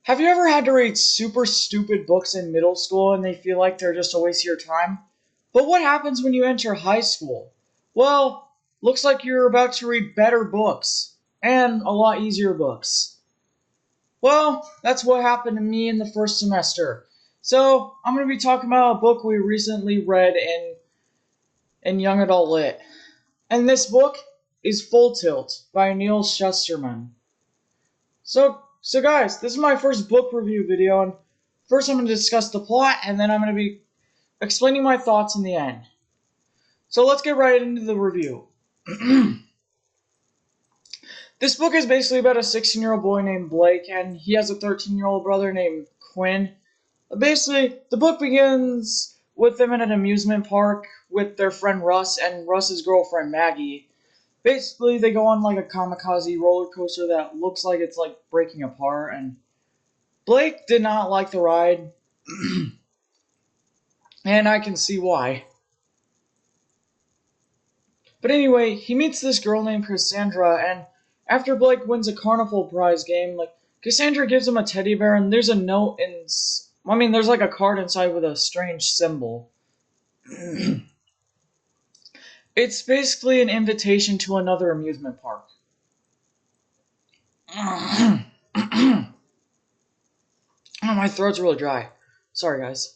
Have you ever had to read super stupid books in middle school and they feel like they're just a waste of your time? But what happens when you enter high school? Well, looks like you're about to read better books and a lot easier books. Well, that's what happened to me in the first semester. So, I'm going to be talking about a book we recently read in Young Adult Lit. And this book is Full Tilt by Neal Shusterman. So guys, this is my first book review video, and first I'm going to discuss the plot, and then I'm going to be explaining my thoughts in the end. So let's get right into the review. This book is basically about a 16-year-old boy named Blake, and he has a 13-year-old brother named Quinn. Basically, the book begins with them in an amusement park with their friend Russ and Russ's girlfriend Maggie. Basically, they go on like a kamikaze roller coaster that looks like it's like breaking apart, and Blake did not like the ride, and I can see why. But anyway, he meets this girl named Cassandra, and after Blake wins a carnival prize game, Cassandra gives him a teddy bear, and there's a note there's like a card inside with a strange symbol. It's basically an invitation to another amusement park. Oh, my throat's really dry. Sorry, guys.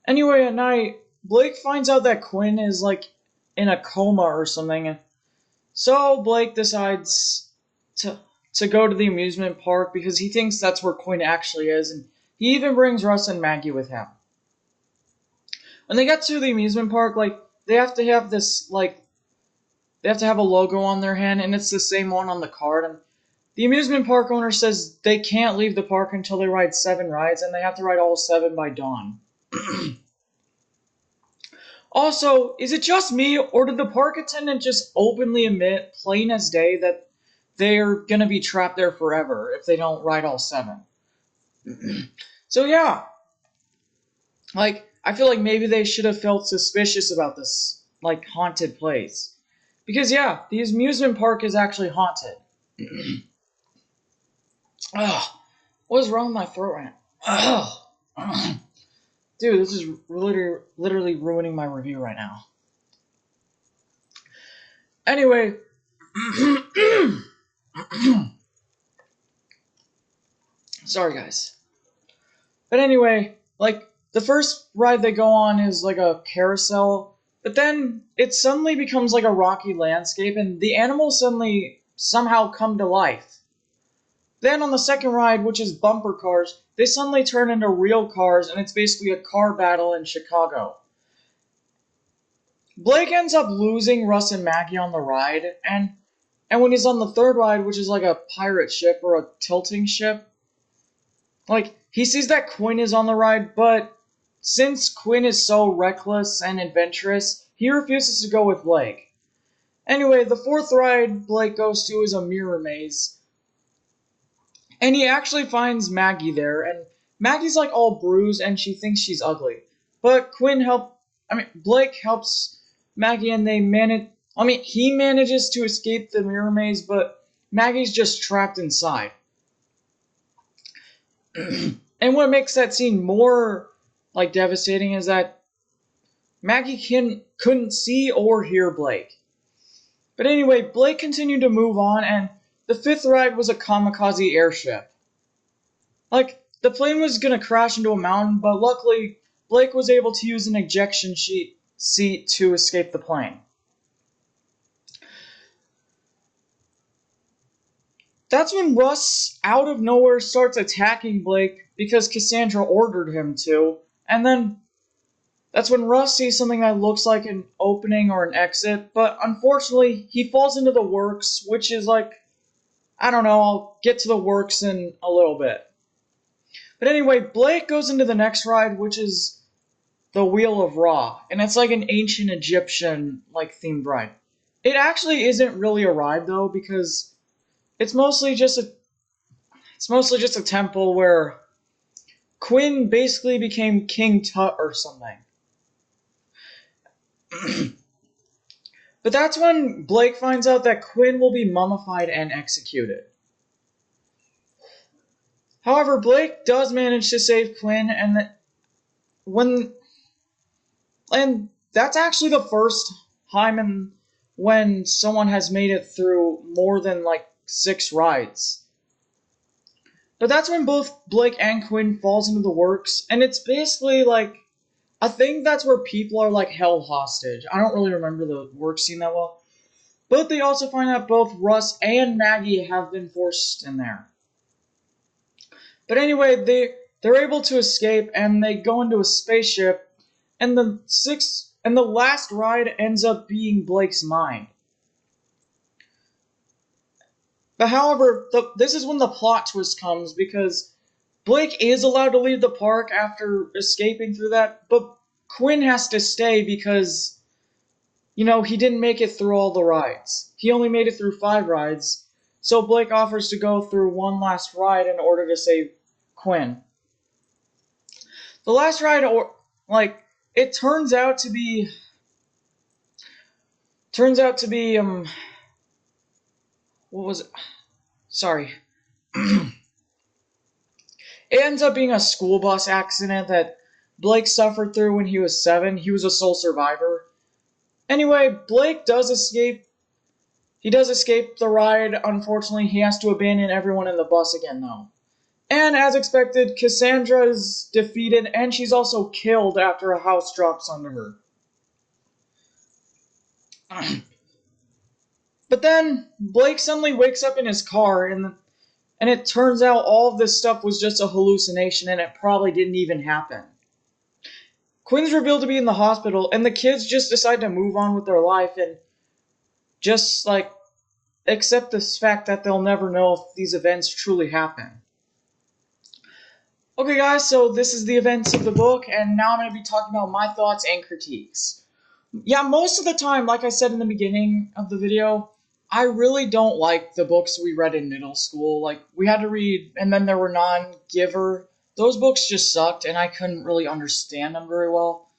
Anyway, at night, Blake finds out that Quinn is in a coma or something. So Blake decides to go to the amusement park because he thinks that's where Quinn actually is, and he even brings Russ and Maggie with him. When they get to the amusement park, they have to have they have to have a logo on their hand, and it's the same one on the card. And the amusement park owner says they can't leave the park until they ride 7 rides, and they have to ride all 7 by dawn. Also, is it just me, or did the park attendant just openly admit, plain as day, that they're gonna be trapped there forever if they don't ride all 7? So yeah, I feel like maybe they should have felt suspicious about this, haunted place. Because yeah, the amusement park is actually haunted. Ugh, what is wrong with my throat right now? Ugh. Dude, this is literally ruining my review right now. Anyway, sorry guys. But anyway, the first ride they go on is like a carousel, but then it suddenly becomes like a rocky landscape, and the animals suddenly somehow come to life. Then on the second ride, which is bumper cars, they suddenly turn into real cars, and it's basically a car battle in Chicago. Blake ends up losing Russ and Maggie on the ride, and when he's on the third ride, which is like a pirate ship or a tilting ship, he sees that Quinn is on the ride, but since Quinn is so reckless and adventurous, he refuses to go with Blake. Anyway, the fourth ride Blake goes to is a mirror maze, and he actually finds Maggie there, and Maggie's all bruised and she thinks she's ugly. But Blake helps Maggie, and he manages to escape the mirror maze, but Maggie's just trapped inside. And what makes that scene more devastating is that Maggie couldn't see or hear Blake. But anyway, Blake continued to move on, and the fifth ride was a kamikaze airship. The plane was gonna crash into a mountain, but luckily Blake was able to use an ejection seat to escape the plane. That's when Russ, out of nowhere, starts attacking Blake because Cassandra ordered him to, and then that's when Russ sees something that looks like an opening or an exit, but unfortunately, he falls into the works, which is I don't know, I'll get to the works in a little bit. But anyway, Blake goes into the next ride, which is the Wheel of Ra, and it's like an ancient Egyptian themed ride. It actually isn't really a ride though, because it's mostly just a temple where Quinn basically became King Tut or something. But that's when Blake finds out that Quinn will be mummified and executed. However, Blake does manage to save Quinn, when and that's actually the first time when someone has made it through more than like 6 rides. But that's when both Blake and Quinn falls into the works, and it's basically like I think that's where people are like held hostage. I don't really remember the work scene that well. But they also find out both Russ and Maggie have been forced in there. But anyway, they're able to escape and they go into a spaceship, and the last ride ends up being Blake's mind. But however, this is when the plot twist comes because Blake is allowed to leave the park after escaping through that, but Quinn has to stay because he didn't make it through all the rides. He only made it through 5 rides, so Blake offers to go through one last ride in order to save Quinn. The last ride, it what was it? Sorry. It ends up being a school bus accident that Blake suffered through when he was 7. He was a sole survivor. Anyway, Blake does escape. He does escape the ride. Unfortunately, he has to abandon everyone in the bus again, though. And as expected, Cassandra is defeated, and she's also killed after a house drops onto her. But then, Blake suddenly wakes up in his car, and it turns out all of this stuff was just a hallucination, and it probably didn't even happen. Quinn's revealed to be in the hospital, and the kids just decide to move on with their life and just, accept this fact that they'll never know if these events truly happen. Okay guys, so this is the events of the book, and now I'm going to be talking about my thoughts and critiques. Yeah, most of the time, like I said in the beginning of the video, I really don't like the books we read in middle school. Like, we had to read, and then there were Non-Giver. Those books just sucked, and I couldn't really understand them very well.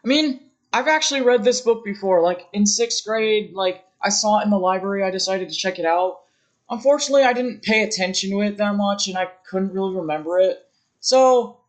I mean, I've actually read this book before, like, in 6th grade, I saw it in the library, I decided to check it out. Unfortunately, I didn't pay attention to it that much, and I couldn't really remember it. So,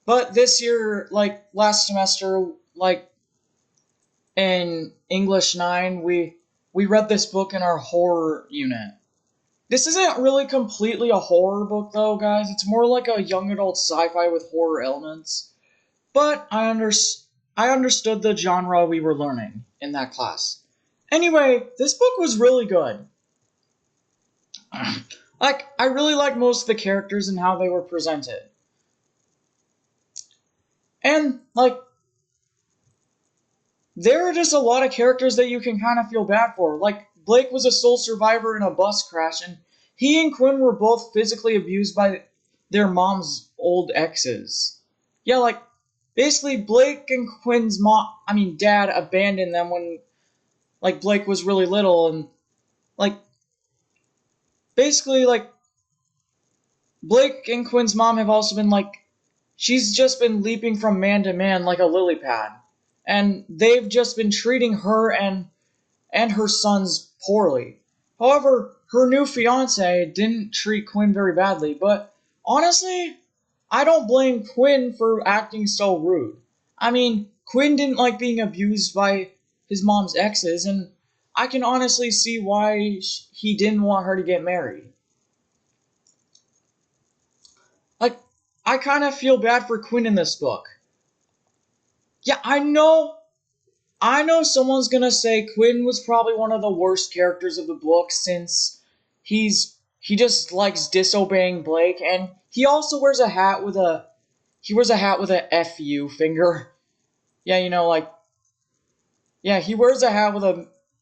but this year, last semester, in English 9, we read this book in our horror unit. This isn't really completely a horror book, though, guys. It's more like a young adult sci-fi with horror elements. But I understood the genre we were learning in that class. Anyway, this book was really good. I really like most of the characters and how they were presented. And, there are just a lot of characters that you can kind of feel bad for. Like, Blake was a sole survivor in a bus crash, and he and Quinn were both physically abused by their mom's old exes. Yeah, basically, Blake and Quinn's dad abandoned them when, Blake was really little, and, basically, Blake and Quinn's mom have also been, she's just been leaping from man to man like a lily pad. And they've just been treating her and her sons poorly. However, her new fiance didn't treat Quinn very badly, but honestly, I don't blame Quinn for acting so rude. I mean, Quinn didn't like being abused by his mom's exes, and I can honestly see why he didn't want her to get married. I kind of feel bad for Quinn in this book. Yeah, I know someone's gonna say Quinn was probably one of the worst characters of the book since he just likes disobeying Blake, and he also wears a hat with a FU finger. Yeah, he wears a hat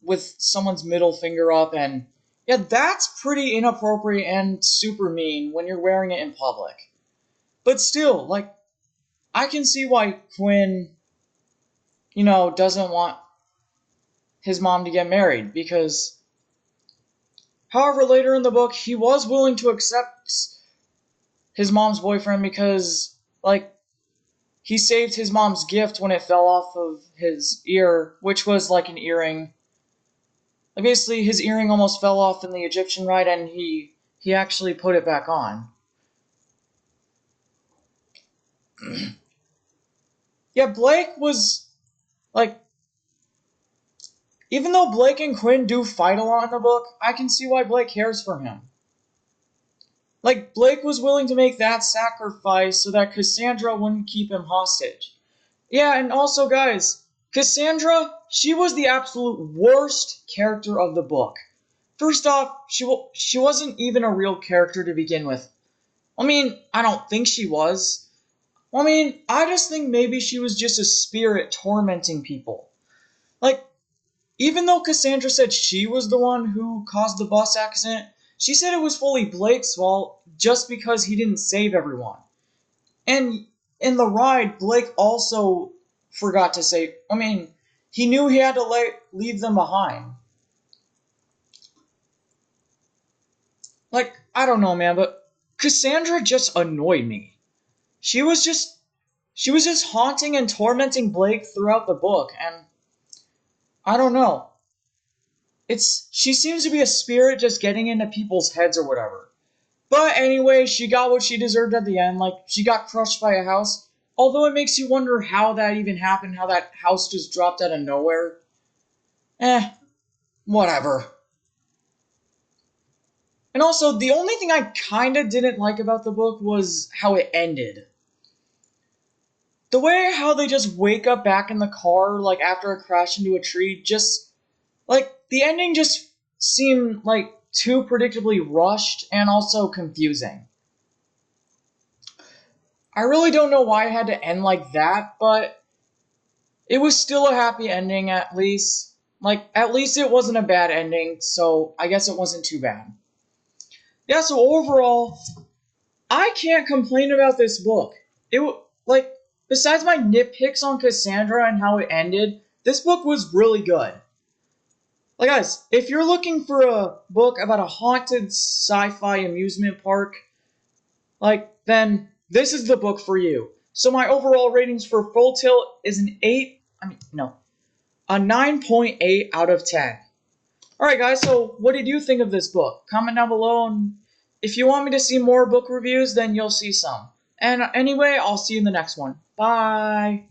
with someone's middle finger up, and yeah, that's pretty inappropriate and super mean when you're wearing it in public. But still, I can see why Quinn, doesn't want his mom to get married, because, however, later in the book, he was willing to accept his mom's boyfriend because, he saved his mom's gift when it fell off of his ear, which was like an earring. Basically, his earring almost fell off in the Egyptian ride, and he he actually put it back on. Yeah, Blake was, like, even though Blake and Quinn do fight a lot in the book, I can see why Blake cares for him. Like, Blake was willing to make that sacrifice so that Cassandra wouldn't keep him hostage. Yeah, and also, guys, Cassandra, she was the absolute worst character of the book. First off, she wasn't even a real character to begin with. I mean, I don't think she was. I mean, I just think maybe she was just a spirit tormenting people. Like, even though Cassandra said she was the one who caused the bus accident, she said it was fully Blake's fault just because he didn't save everyone. And in the ride, Blake also forgot to say, I mean, he knew he had to leave them behind. Like, I don't know, man, but Cassandra just annoyed me. She was just she was just haunting and tormenting Blake throughout the book, and I don't know. She seems to be a spirit just getting into people's heads or whatever. But anyway, she got what she deserved at the end. Like, she got crushed by a house. Although it makes you wonder how that even happened, how that house just dropped out of nowhere. Whatever. And also, the only thing I kinda didn't like about the book was how it ended. The way how they just wake up back in the car, like, after a crash into a tree, just, like, the ending just seemed, like, too predictably rushed and also confusing. I really don't know why it had to end like that, but it was still a happy ending at least. Like, at least it wasn't a bad ending, so I guess it wasn't too bad. Yeah, so overall, I can't complain about this book. Like, besides my nitpicks on Cassandra and how it ended, this book was really good. Like, guys, if you're looking for a book about a haunted sci-fi amusement park, like, then this is the book for you. So my overall ratings for Full Tilt is a 9.8 out of 10. Alright guys, so what did you think of this book? Comment down below, and if you want me to see more book reviews, then you'll see some. And anyway, I'll see you in the next one. Bye!